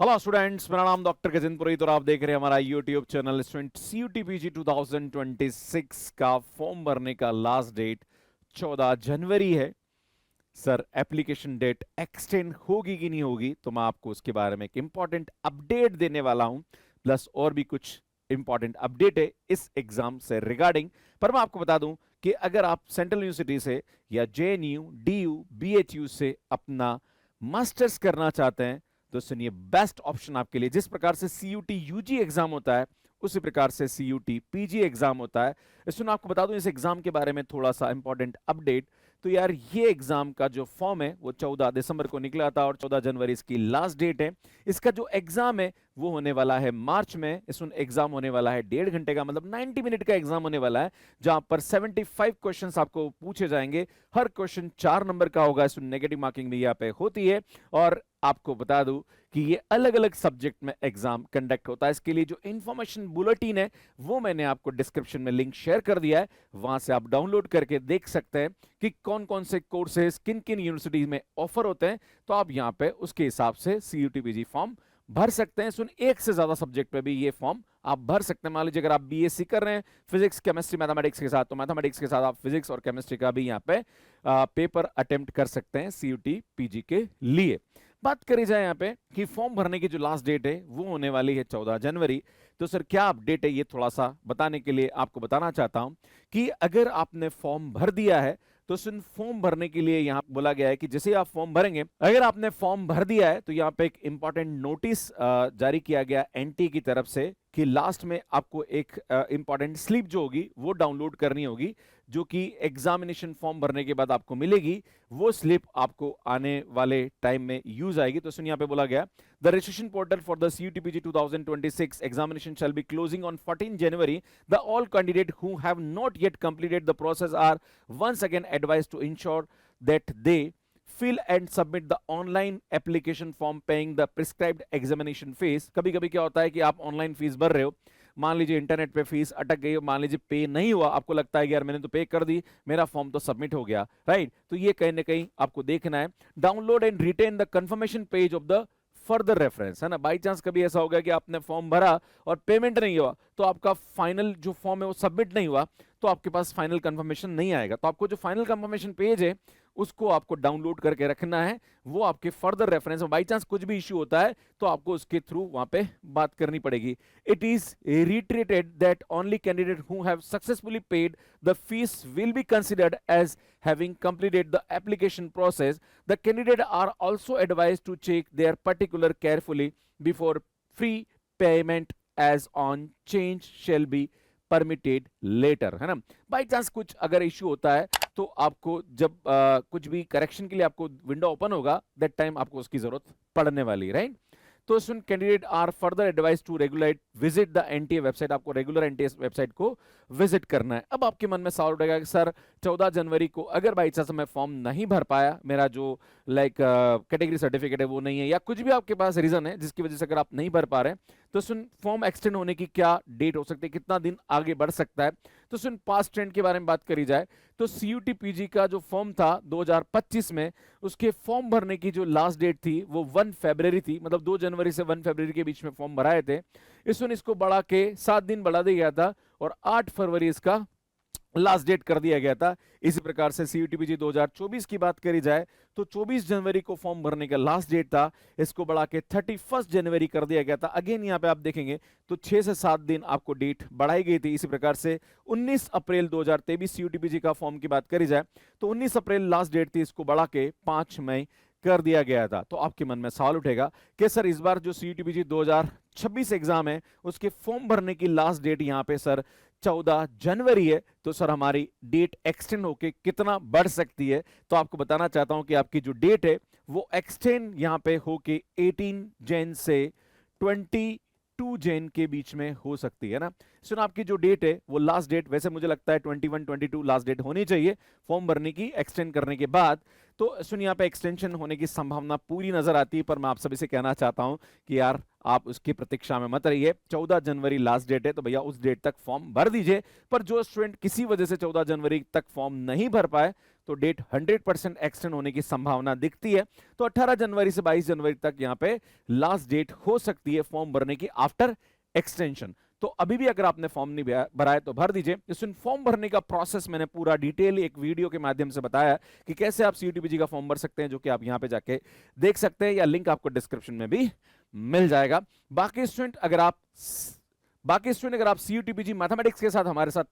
Hello students, मेरा नाम doctor Gajendra पुरोहित और आप देख रहे हैं हमारा यूट्यूब चैनल। स्टूडेंट CUT-PG 2026 का फॉर्म भरने का लास्ट डेट 14 जनवरी है। सर, एप्लीकेशन डेट एक्सटेंड होगी कि नहीं होगी, तो मैं आपको उसके बारे में एक इंपॉर्टेंट अपडेट देने वाला हूं। प्लस और भी कुछ इंपॉर्टेंट अपडेट है इस एग्जाम से रिगार्डिंग। पर मैं आपको बता दूं कि अगर आप सेंट्रल यूनिवर्सिटी से या JNU, DU, BHU से अपना मास्टर्स करना चाहते हैं तो सुनिए, बेस्ट ऑप्शन आपके लिए। जिस प्रकार से CUT UG एग्जाम होता है उसी प्रकार से CUT PG एग्जाम होता है। इसमें आपको बता दूं इस एग्जाम के बारे में थोड़ा सा इंपॉर्टेंट अपडेट। तो यार, ये एग्जाम का जो फॉर्म है वो 14 दिसंबर को निकला था और 14 जनवरी इसकी लास्ट डेट है। इसका जो एग्जाम है वो होने वाला है मार्च में। इसमें एग्जाम होने वाला है 1.5 घंटे का, मतलब 90 मिनट का एग्जाम होने वाला है, जहां पर 75 क्वेश्चंस आपको पूछे जाएंगे। हर क्वेश्चन 4 नंबर का होगा। इसमें नेगेटिव मार्किंग भी यहाँ पे होती है। और आपको बता दूं कि ये अलग अलग सब्जेक्ट में एग्जाम कंडक्ट होता है। इसके लिए जो इंफॉर्मेशन बुलेटिन है वो मैंने आपको डिस्क्रिप्शन में लिंक शेयर कर दिया है, वहां से आप डाउनलोड करके देख सकते हैं कि कौन कौन से कोर्सेज किन किन यूनिवर्सिटी में ऑफर होते हैं। तो आप यहाँ पे उसके हिसाब से CUT-PG फॉर्म भर सकते हैं। सुन, एक से ज्यादा सब्जेक्ट पे भी ये फॉर्म आप भर सकते हैं। मान लीजिए अगर आप BSc कर रहे हैं फिजिक्स केमिस्ट्री मैथमेटिक्स के साथ, तो मैथमेटिक्स के साथ आप फिजिक्स और केमिस्ट्री का भी यहाँ पे पेपर अटेम्प्ट कर सकते हैं CUT-PG के लिए। बात करी जाए यहाँ पे कि फॉर्म भरने की जो लास्ट डेट है वो होने वाली है 14 जनवरी। तो सर, क्या अपडेट है ये थोड़ा सा बताने के लिए आपको बताना चाहता हूं कि अगर आपने फॉर्म भर दिया है तो सुन, फॉर्म भरने के लिए यहाँ बोला गया है कि जैसे आप फॉर्म भरेंगे, अगर आपने फॉर्म भर दिया है तो यहाँ पे एक इंपॉर्टेंट नोटिस जारी किया गया NT की तरफ से कि लास्ट में आपको एक इंपॉर्टेंट स्लिप जो होगी वो डाउनलोड करनी होगी, जो कि एग्जामिनेशन फॉर्म भरने के बाद आपको मिलेगी। वो स्लिप आपको आने वाले टाइम में यूज आएगी। तो सुन, यहाँ पे बोला गया, the registration portal for the CUT-PG 2026 examination shall be closing on 14 January. The all candidates who have not yet completed the process are once again advised to ensure that they fill and submit the online application form paying the prescribed examination fees. कभी कभी क्या होता है कि आप online fees भर रहे हो, मान लीजिए इंटरनेट पे फीस अटक गई, मान लीजिए पे नहीं हुआ, आपको लगता है कि यार मैंने तो पे कर दी, मेरा फॉर्म तो सबमिट हो गया, राइट? तो ये कहीं ना कहीं आपको देखना है। Download and retain the confirmation page of the further reference, है ना। बाई चांस कभी ऐसा होगा कि आपने फॉर्म भरा और पेमेंट नहीं हुआ, तो आपका फाइनल जो फॉर्म है वो सबमिट नहीं हुआ, तो आपके पास फाइनल कंफर्मेशन नहीं आएगा। तो आपको जो फाइनल कंफर्मेशन पेज है उसको आपको डाउनलोड करके रखना है। वो आपके फर्दर रेफरेंस में बाई चांस कुछ भी इश्यू होता है तो आपको उसके थ्रू वहां पे बात करनी पड़ेगी। It is reiterated that only candidates who have successfully paid the fees will be considered as having completed the application process. The candidates are also advised to check their particular carefully before free payment, as on change shall be permitted letter, है ना। By chance कुछ अगर issue होता है तो आपको जब कुछ भी करेक्शन के लिए आपको विंडो ओपन होगा, दैट टाइम आपको उसकी जरूरत पड़ने वाली, राइट। तो सुन, candidate are further advise to regular visit the NTA website. आपको रेगुलर NTA वेबसाइट को विजिट करना है। अब आपके मन में सवाल उठेगा कि सर 14 जनवरी को अगर बाई चांस मैं फॉर्म नहीं भर पाया, मेरा जो कैटेगरी सर्टिफिकेट है वो नहीं है, या कुछ भी आपके पास रीजन है जिसकी वजह से अगर आप नहीं भर पा रहे, तो सुन, फॉर्म एक्सटेंड होने की क्या डेट हो सकती है, कितना दिन आगे बढ़ सकता है। तो सुन, पास्ट ट्रेंड के बारे में बात करी जाए तो CUT-PG का जो फॉर्म था 2025 में, उसके फॉर्म भरने की जो लास्ट डेट थी वो 1 फरवरी थी, मतलब 2 जनवरी से 1 फरवरी के बीच में फॉर्म भराए थे। इसको बढ़ा के 7 दिन बढ़ा दिया गया था और 8 फरवरी इसका लास्ट डेट कर दिया गया था। इसी प्रकार से CUT-PG 2024 की बात करी जाए तो 24 जनवरी को फॉर्म भरने का लास्ट डेट था, इसको बढ़ा के 31 जनवरी कर दिया गया था। अगेन यहाँ पे आप देखेंगे तो 6 से 7 दिन आपको डेट बढ़ाई गई थी। इसी प्रकार से 19 अप्रैल 2023 CUT-PG का फॉर्म की बात करी जाए तो 19 अप्रैल लास्ट डेट थी, इसको बढ़ा के 5 मई कर दिया गया था। तो आपके मन में सवाल उठेगा कि सर इस बार जो CUT-PG 2026 एग्जाम है उसके फॉर्म भरने की लास्ट डेट यहाँ पे सर 14 जनवरी है, तो सर हमारी डेट एक्सटेंड होके कितना बढ़ सकती है। तो आपको बताना चाहता हूं कि आपकी जो डेट है वो एक्सटेंड यहां पे होके 18 जैन से 22 जैन के बीच में हो सकती है ना। सुन, आपकी जो डेट है वो लास्ट डेट, वैसे मुझे लगता है 21-22 लास्ट डेट होनी चाहिए फॉर्म भरने की एक्सटेंड करने के बाद। तो सुन, यहाँ पे एक्सटेंशन होने की संभावना पूरी नजर आती है, पर मैं आप सभी से कहना चाहता हूं कि यार आप उसकी प्रतीक्षा में मत रहिए। 14 जनवरी लास्ट डेट है तो भैया उस डेट तक फॉर्म भर दीजिए। पर जो स्टूडेंट किसी वजह से 14 जनवरी तक फॉर्म नहीं भर पाए तो डेट 100% एक्सटेंड होने की संभावना दिखती है। तो 18 जनवरी से 22 जनवरी तक यहाँ पे लास्ट डेट हो सकती है फॉर्म भरने की आफ्टर एक्सटेंशन। तो अभी भी अगर आपने फॉर्म नहीं भरा है तो भर दीजिए। इस फॉर्म भरने का प्रोसेस मैंने पूरा डिटेल एक वीडियो के माध्यम से बताया कि कैसे आप सीयूटीपीजी का फॉर्म भर सकते हैं, जो कि आप यहां पे जाके देख सकते हैं, या लिंक आपको डिस्क्रिप्शन में भी मिल जाएगा। बाकी स्टूडेंट अगर आप सीयूटीपीजी मैथमेटिक्स के साथ हमारे साथ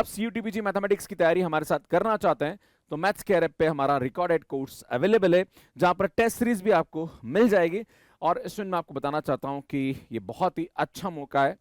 सीयूटीपीजी मैथमेटिक्स की तैयारी हमारे साथ करना चाहते हैं तो मैथ्स केयर ऐप पे हमारा रिकॉर्डेड कोर्स अवेलेबल है, जहां पर टेस्ट सीरीज भी आपको मिल जाएगी। और इसमें मैं आपको बताना चाहता हूं कि ये बहुत ही अच्छा मौका है।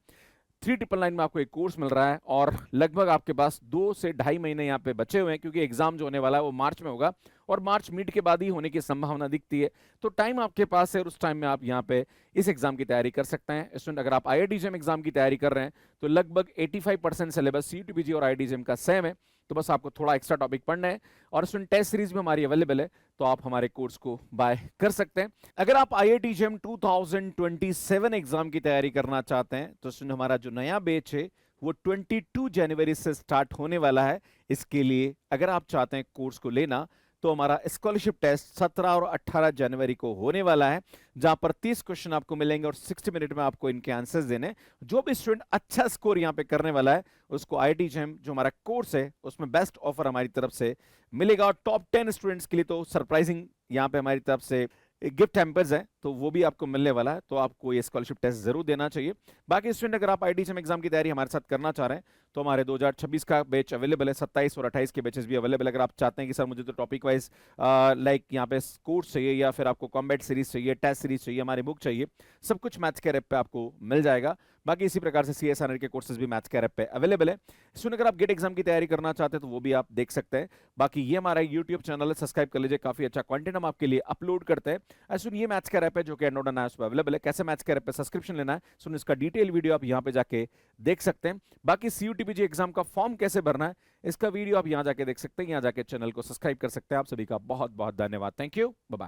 3999 में आपको एक कोर्स मिल रहा है और लगभग आपके पास 2 से 2.5 महीने यहाँ पे बचे हुए हैं, क्योंकि एग्जाम जो होने वाला है वो मार्च में होगा और मार्च मिड के बाद ही होने की संभावना दिखती है। तो टाइम आपके पास है और उस टाइम में आप यहाँ पे इस एग्जाम की तैयारी कर सकते हैं। स्टूडेंट अगर आप IIT JEM एग्जाम की तैयारी कर रहे हैं तो लगभग 85% सिलेबस सीयूटीपीजी और IIT JEM का सेम है, तो बस आपको थोड़ा एक्स्ट्रा टॉपिक पढ़ना है। और स्टूडेंट टेस्ट सीरीज भी हमारी अवेलेबल है, तो आप हमारे कोर्स को बाय कर सकते हैं। अगर आप IIT JEM 2027 एग्जाम की तैयारी करना चाहते हैं तो स्टूडेंट हमारा जो नया बैच है वो 22 जनवरी से स्टार्ट होने वाला है। इसके लिए अगर आप चाहते हैं कोर्स को लेना तो हमारा स्कॉलरशिप टेस्ट 17 और 18 जनवरी को होने वाला है, जहां पर 30 क्वेश्चन आपको मिलेंगे और 60 मिनट में आपको इनके आंसर्स देने। जो भी स्टूडेंट अच्छा स्कोर यहां पे करने वाला है उसको IIT JEM जो हमारा कोर्स है उसमें बेस्ट ऑफर हमारी तरफ से मिलेगा। और टॉप 10 स्टूडेंट्स के लिए तो सरप्राइजिंग यहां पे हमारी तरफ से गिफ्ट हैम्पर्स है, तो वो भी आपको मिलने वाला है, तो आपको ये स्कॉलरशिप टेस्ट जरूर देना चाहिए। बाकी स्टूडेंट अगर आप IIT JEM एग्जाम की तैयारी हमारे साथ करना चाह रहे हैं तो हमारे 2026 का बैच अवेलेबल है, 27 और 28 के बैचेस भी अवेलेबल। अगर आप चाहते हैं कि सर मुझे तो टॉपिक वाइज लाइक यहाँ पे कोर्स चाहिए या फिर आपको कॉम्बैट सीरीज चाहिए, टेस्ट सीरीज चाहिए, हमारी बुक चाहिए, सब कुछ मैथ्स केयर ऐप पे आपको मिल जाएगा। बाकी इसी प्रकार से CSIR के कोर्सेज भी मैथ्स केयर ऐप पे अवेलेबल है। स्टूडेंट अगर आप गेट एग्जाम की तैयारी करना चाहते हैं तो वो भी आप देख सकते हैं। बाकी ये हमारा यूट्यूब चैनल है, सब्सक्राइब कर लीजिए, काफी अच्छा कंटेंट हम आपके लिए अपलोड करते हैं। सुन ये मैथ्स केयर ऐप है जो कि एंड्रॉइड और iOS पे अवेलेबल है। कैसे मैथ्स केयर ऐप पे सब्सक्रिप्शन लेना है सुन इसका डिटेल वीडियो आप यहाँ पे जाके देख सकते हैं। बाकी सीयूटीपीजी एग्जाम का फॉर्म कैसे भरना है इसका वीडियो आप यहाँ जाके देख सकते हैं, यहाँ जाके चैनल को सब्सक्राइब कर सकते हैं। आप सभी का बहुत बहुत धन्यवाद। Thank you, bye bye.